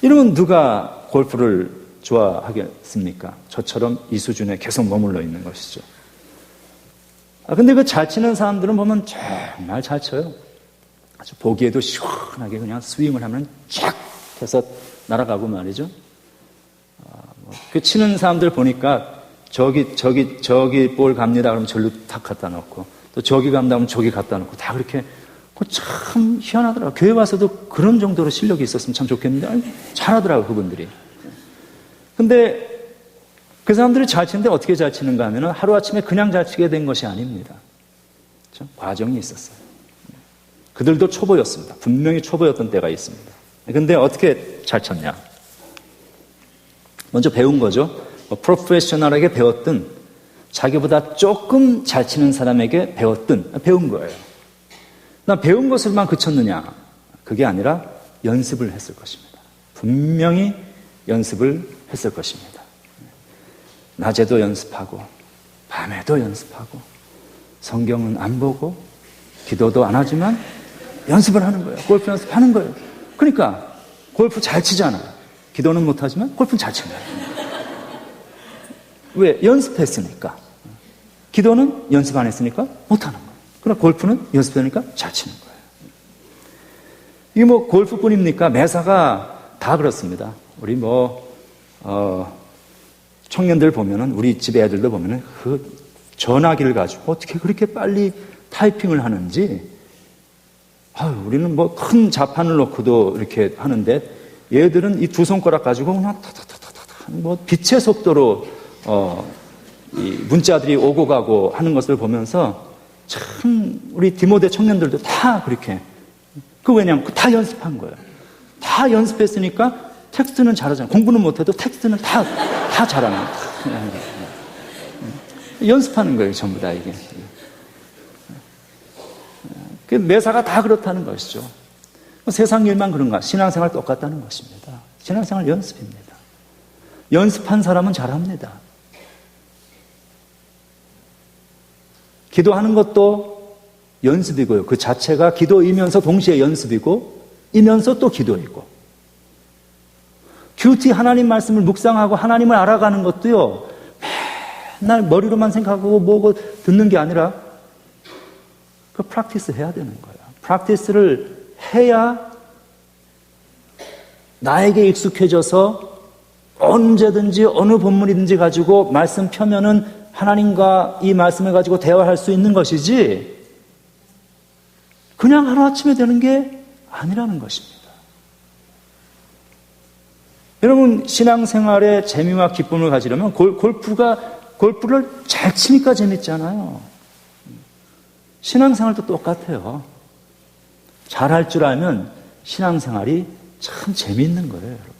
이러면 누가 골프를 좋아하겠습니까? 저처럼 이 수준에 계속 머물러 있는 것이죠. 근데 그 잘 치는 사람들은 보면 정말 잘 쳐요. 아주 보기에도 시원하게 그냥 스윙을 하면 쫙 해서 날아가고 말이죠. 그 치는 사람들 보니까 저기 볼 갑니다. 그러면 절로 탁 갖다 놓고 또 저기 간다 하면 저기 갖다 놓고 다 그렇게 참 희한하더라고요. 교회 와서도 그런 정도로 실력이 있었으면 참 좋겠는데 잘하더라고요, 그분들이. 근데 그 사람들이 잘 치는데 어떻게 잘 치는가 하면 하루아침에 그냥 잘 치게 된 것이 아닙니다. 그렇죠? 과정이 있었어요. 그들도 초보였습니다. 분명히 초보였던 때가 있습니다. 근데 어떻게 잘 쳤냐? 먼저 배운 거죠. 프로페셔널하게 배웠든 자기보다 조금 잘 치는 사람에게 배운 거예요. 나 배운 것을만 그쳤느냐? 그게 아니라 연습을 했을 것입니다. 분명히 연습을 했을 것입니다. 낮에도 연습하고 밤에도 연습하고 성경은 안 보고 기도도 안 하지만 연습을 하는 거예요. 골프 연습하는 거예요. 그러니까 골프 잘 치잖아요. 기도는 못하지만 골프는 잘 치는 거예요. 왜? 연습했으니까. 기도는 연습 안 했으니까 못하는 거예요. 그러나 골프는 연습하니까 잘 치는 거예요. 이게 뭐 골프뿐입니까? 매사가 다 그렇습니다. 우리 청년들 보면은 우리 집 애들도 보면은 그 전화기를 가지고 어떻게 그렇게 빨리 타이핑을 하는지 우리는 뭐 큰 자판을 놓고도 이렇게 하는데 얘들은 이 두 손가락 가지고 그냥 타타타타타 뭐 빛의 속도로 이 문자들이 오고 가고 하는 것을 보면서 참 우리 디모데 청년들도 다 그렇게 왜냐면 다 연습한 거예요. 다 연습했으니까 텍스트는 잘하잖아요. 공부는 못해도 텍스트는 다 잘하는 거예요. 연습하는 거예요, 전부 다 이게. 매사가 다 그렇다는 것이죠. 세상 일만 그런가? 신앙생활 똑같다는 것입니다. 신앙생활 연습입니다. 연습한 사람은 잘합니다. 기도하는 것도 연습이고요. 그 자체가 기도이면서 동시에 연습이고 이면서 또 기도이고 큐티 하나님 말씀을 묵상하고 하나님을 알아가는 것도요. 맨날 머리로만 생각하고 뭐고 듣는 게 아니라 그 프랙티스 해야 되는 거예요. 프랙티스를 해야 나에게 익숙해져서 언제든지 어느 본문이든지 가지고 말씀 펴면은 하나님과 이 말씀을 가지고 대화할 수 있는 것이지 그냥 하루아침에 되는 게 아니라는 것입니다. 여러분 신앙생활에 재미와 기쁨을 가지려면 골프를 잘 치니까 재밌잖아요. 신앙생활도 똑같아요. 잘할 줄 알면 신앙생활이 참 재미있는 거예요, 여러분.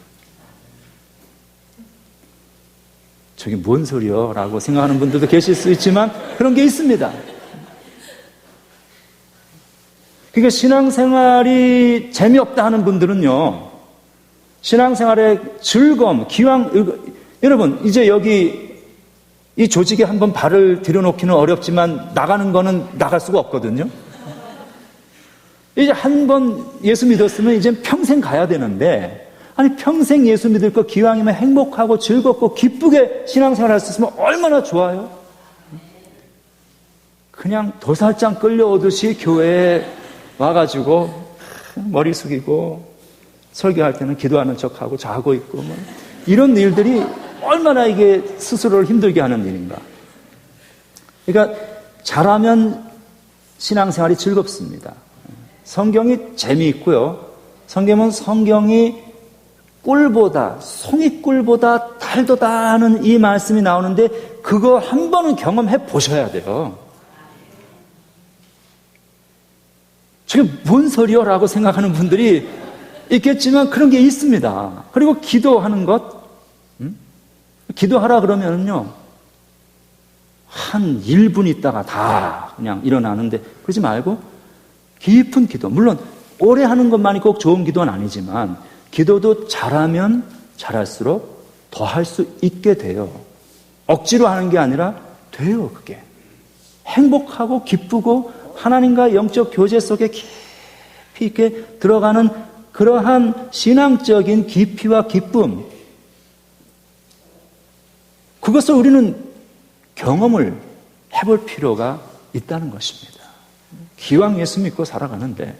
저게 뭔 소리요? 라고 생각하는 분들도 계실 수 있지만 그런 게 있습니다. 그러니까 신앙생활이 재미없다 하는 분들은요. 신앙생활의 즐거움, 여러분 이제 여기 이 조직에 한번 발을 들여놓기는 어렵지만 나가는 거는 나갈 수가 없거든요. 이제 한 번 예수 믿었으면 이제 평생 가야 되는데, 아니 평생 예수 믿을 거 기왕이면 행복하고 즐겁고 기쁘게 신앙생활 할 수 있으면 얼마나 좋아요. 그냥 도살장 끌려오듯이 교회에 와가지고 머리 숙이고 설교할 때는 기도하는 척하고 자고 있고 뭐 이런 일들이 얼마나 이게 스스로를 힘들게 하는 일인가. 그러니까 잘하면 신앙생활이 즐겁습니다. 성경이 재미있고요. 성경이 꿀보다 송이꿀보다 달도다 하는 이 말씀이 나오는데 그거 한 번은 경험해 보셔야 돼요. 저게 뭔 소리요? 라고 생각하는 분들이 있겠지만 그런 게 있습니다. 그리고 기도하는 것, 기도하라 그러면요 한 1분 있다가 다 그냥 일어나는데 그러지 말고 깊은 기도, 물론 오래 하는 것만이 꼭 좋은 기도는 아니지만 기도도 잘하면 잘할수록 더 할 수 있게 돼요. 억지로 하는 게 아니라 돼요. 그게 행복하고 기쁘고 하나님과 영적 교제 속에 깊이 있게 들어가는 그러한 신앙적인 깊이와 기쁨, 그것을 우리는 경험을 해볼 필요가 있다는 것입니다. 기왕 예수 믿고 살아가는데.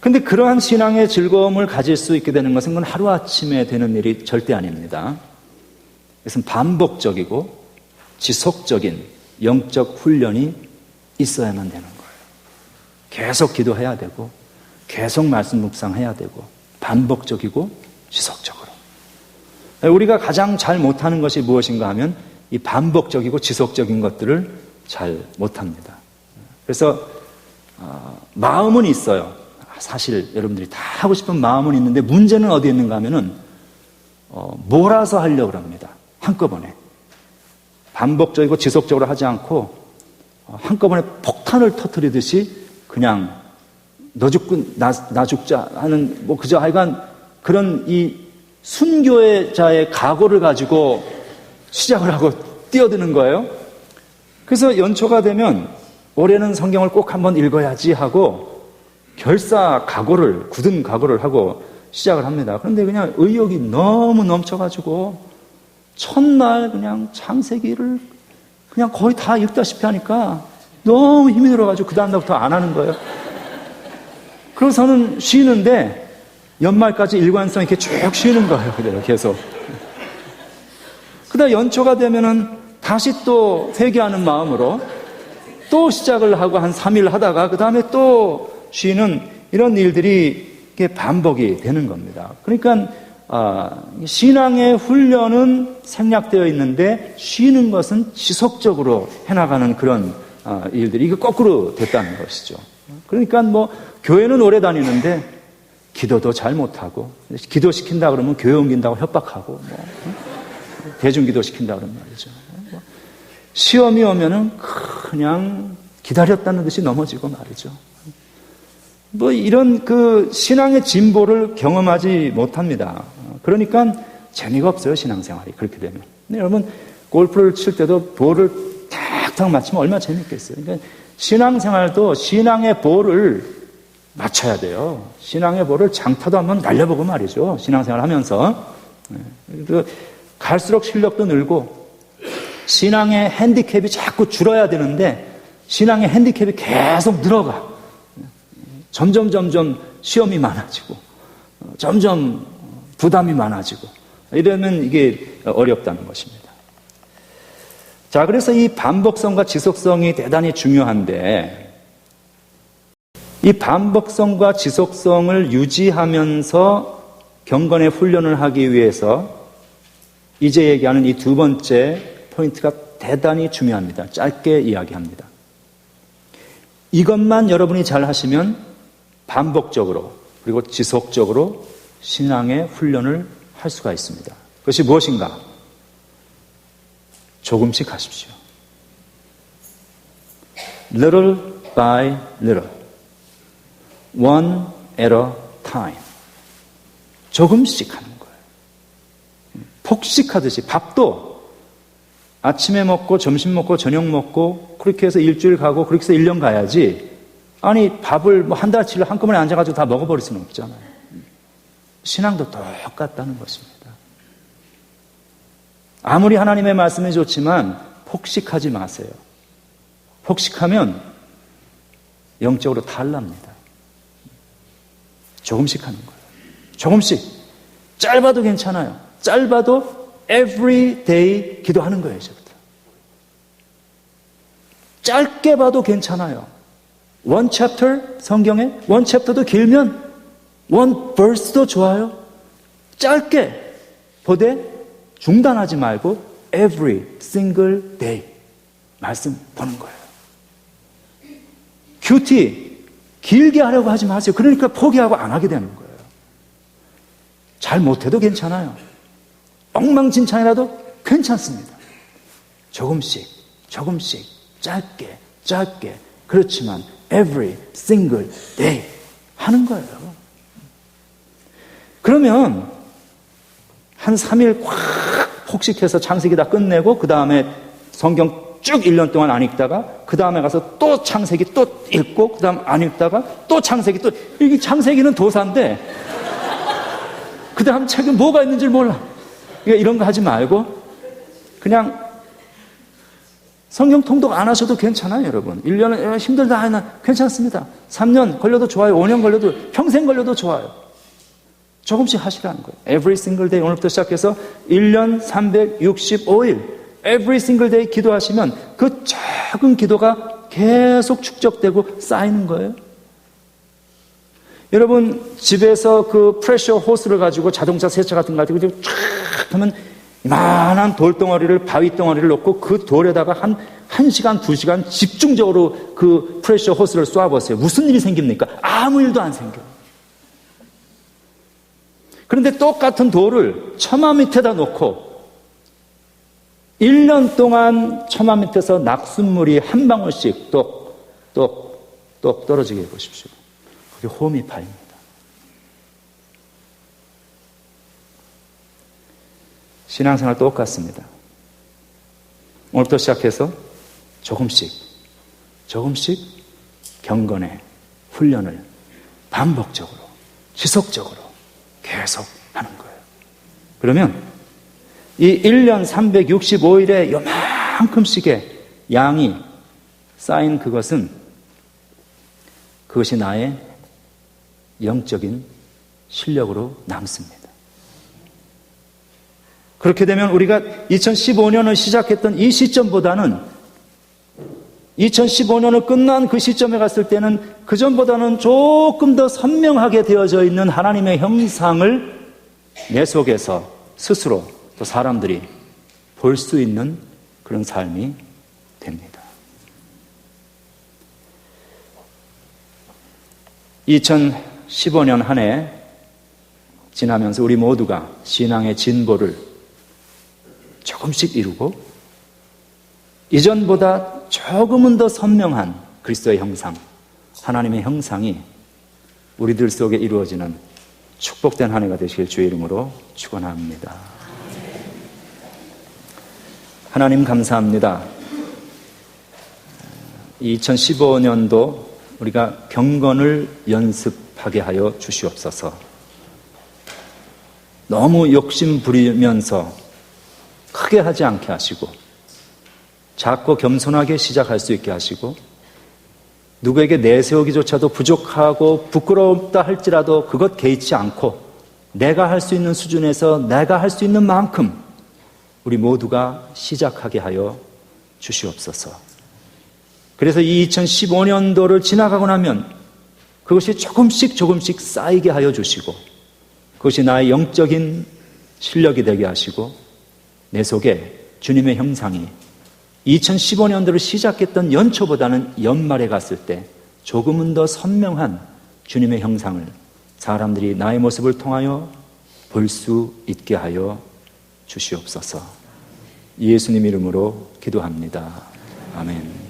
근데 그러한 신앙의 즐거움을 가질 수 있게 되는 것은 그건 하루아침에 되는 일이 절대 아닙니다. 그것은 반복적이고 지속적인 영적 훈련이 있어야만 되는 거예요. 계속 기도해야 되고 계속 말씀 묵상해야 되고 반복적이고 지속적으로. 우리가 가장 잘 못하는 것이 무엇인가 하면 이 반복적이고 지속적인 것들을 잘 못합니다. 그래서 마음은 있어요. 사실 여러분들이 다 하고 싶은 마음은 있는데 문제는 어디에 있는가 하면은 몰아서 하려고 합니다. 한꺼번에. 반복적이고 지속적으로 하지 않고 한꺼번에 폭탄을 터뜨리듯이 그냥 너 죽고 나 죽자 하는 뭐 그저 하여간 그런 이 순교자의 각오를 가지고 시작을 하고 뛰어드는 거예요. 그래서 연초가 되면 올해는 성경을 꼭 한번 읽어야지 하고 굳은 각오를 하고 시작을 합니다. 그런데 그냥 의욕이 너무 넘쳐가지고 첫날 그냥 창세기를 그냥 거의 다 읽다시피 하니까 너무 힘이 들어가지고 그 다음날부터 안 하는 거예요. 그래서는 쉬는데 연말까지 일관성 있게 쭉 쉬는 거예요. 그대로 계속. 그다음 연초가 되면은 다시 또 회개하는 마음으로 또 시작을 하고 한 3일 하다가 그 다음에 또 쉬는 이런 일들이 이게 반복이 되는 겁니다. 그러니까 신앙의 훈련은 생략되어 있는데 쉬는 것은 지속적으로 해나가는 그런 일들이 이거 거꾸로 됐다는 것이죠. 그러니까 뭐 교회는 오래 다니는데 기도도 잘 못하고 기도시킨다 그러면 교회 옮긴다고 협박하고 뭐 대중기도 시킨다 그러면 말이죠. 시험이 오면은 그냥 기다렸다는 듯이 넘어지고 말이죠. 뭐 이런 그 신앙의 진보를 경험하지 못합니다. 그러니까 재미가 없어요, 신앙생활이 그렇게 되면. 근데 여러분 골프를 칠 때도 볼을 탁탁 맞추면 얼마나 재밌겠어요. 그러니까 신앙생활도 신앙의 볼을 맞춰야 돼요. 신앙의 볼을 장타도 한번 날려보고 말이죠. 신앙생활 하면서. 갈수록 실력도 늘고 신앙의 핸디캡이 자꾸 줄어야 되는데 신앙의 핸디캡이 계속 늘어가. 점점 시험이 많아지고 점점 부담이 많아지고 이러면 이게 어렵다는 것입니다. 자, 그래서 이 반복성과 지속성이 대단히 중요한데 이 반복성과 지속성을 유지하면서 경건의 훈련을 하기 위해서 이제 얘기하는 이 두 번째 포인트가 대단히 중요합니다. 짧게 이야기합니다. 이것만 여러분이 잘 하시면 반복적으로 그리고 지속적으로 신앙의 훈련을 할 수가 있습니다. 그것이 무엇인가? 조금씩 하십시오. Little by little. One at a time. 조금씩 하는 거예요. 폭식하듯이 밥도 아침에 먹고 점심 먹고 저녁 먹고 그렇게 해서 일주일 가고 그렇게 해서 1년 가야지. 아니 밥을 뭐 한 달치를 한꺼번에 앉아가지고 다 먹어버릴 수는 없잖아요. 신앙도 똑같다는 것입니다. 아무리 하나님의 말씀이 좋지만 폭식하지 마세요. 폭식하면 영적으로 탈납니다. 조금씩 하는 거예요. 조금씩. 짧아도 괜찮아요. 짧아도 every day 기도하는 거예요, 이제부터. 짧게 봐도 괜찮아요. one chapter 성경에 one chapter도 길면 one verse도 좋아요. 짧게 보되 중단하지 말고 every single day 말씀 보는 거예요. 큐티 길게 하려고 하지 마세요. 그러니까 포기하고 안 하게 되는 거예요. 잘 못해도 괜찮아요. 엉망진창이라도 괜찮습니다. 조금씩 조금씩 짧게 짧게 그렇지만 every single day 하는 거예요. 그러면 한 3일 꽉 폭식해서 창세기 다 끝내고 그 다음에 성경 쭉 1년 동안 안 읽다가 그 다음에 가서 또 창세기 또 읽고 그 다음 안 읽다가 또 창세기 또 이게 창세기는 도사인데 그 다음 책은 뭐가 있는지 몰라. 그러니까 이런 거 하지 말고 그냥 성경 통독 안 하셔도 괜찮아요, 여러분. 1년은 힘들다 하면 괜찮습니다. 3년 걸려도 좋아요. 5년 걸려도 평생 걸려도 좋아요. 조금씩 하시라는 거예요. Every single day 오늘부터 시작해서 1년 365일 every single day 기도하시면 그 작은 기도가 계속 축적되고 쌓이는 거예요. 여러분 집에서 그 프레셔 호스를 가지고 자동차 세차 같은 거 가지고 쫙 하면 이만한 돌덩어리를 바위 덩어리를 놓고 그 돌에다가 한 1시간 2시간 집중적으로 그 프레셔 호스를 쏴보세요. 무슨 일이 생깁니까? 아무 일도 안 생겨요. 그런데 똑같은 돌을 처마 밑에다 놓고 1년 동안 처마 밑에서 낙숫물이 한 방울씩 똑 떨어지게 해보십시오. 그게 호미파입니다. 신앙생활 똑같습니다. 오늘부터 시작해서 조금씩 경건의 훈련을 반복적으로 지속적으로 계속 하는 거예요. 그러면 이 1년 365일에 요만큼씩의 양이 쌓인 그것이 나의 영적인 실력으로 남습니다. 그렇게 되면 우리가 2015년을 시작했던 이 시점보다는 2015년을 끝난 그 시점에 갔을 때는 그전보다는 조금 더 선명하게 되어져 있는 하나님의 형상을 내 속에서 스스로 또 사람들이 볼 수 있는 그런 삶이 됩니다. 2015년 한 해 지나면서 우리 모두가 신앙의 진보를 조금씩 이루고 이전보다 조금은 더 선명한 그리스도의 형상, 하나님의 형상이 우리들 속에 이루어지는 축복된 한 해가 되시길 주의 이름으로 축원합니다. 하나님 감사합니다. 2015년도 우리가 경건을 연습하게 하여 주시옵소서. 너무 욕심 부리면서 크게 하지 않게 하시고 작고 겸손하게 시작할 수 있게 하시고 누구에게 내세우기조차도 부족하고 부끄럽다 할지라도 그것 개의치 않고 내가 할 수 있는 수준에서 내가 할 수 있는 만큼 우리 모두가 시작하게 하여 주시옵소서. 그래서 이 2015년도를 지나가고 나면 그것이 조금씩 쌓이게 하여 주시고 그것이 나의 영적인 실력이 되게 하시고 내 속에 주님의 형상이 2015년도를 시작했던 연초보다는 연말에 갔을 때 조금은 더 선명한 주님의 형상을 사람들이 나의 모습을 통하여 볼 수 있게 하여 주시옵소서. 예수님 이름으로 기도합니다. 아멘.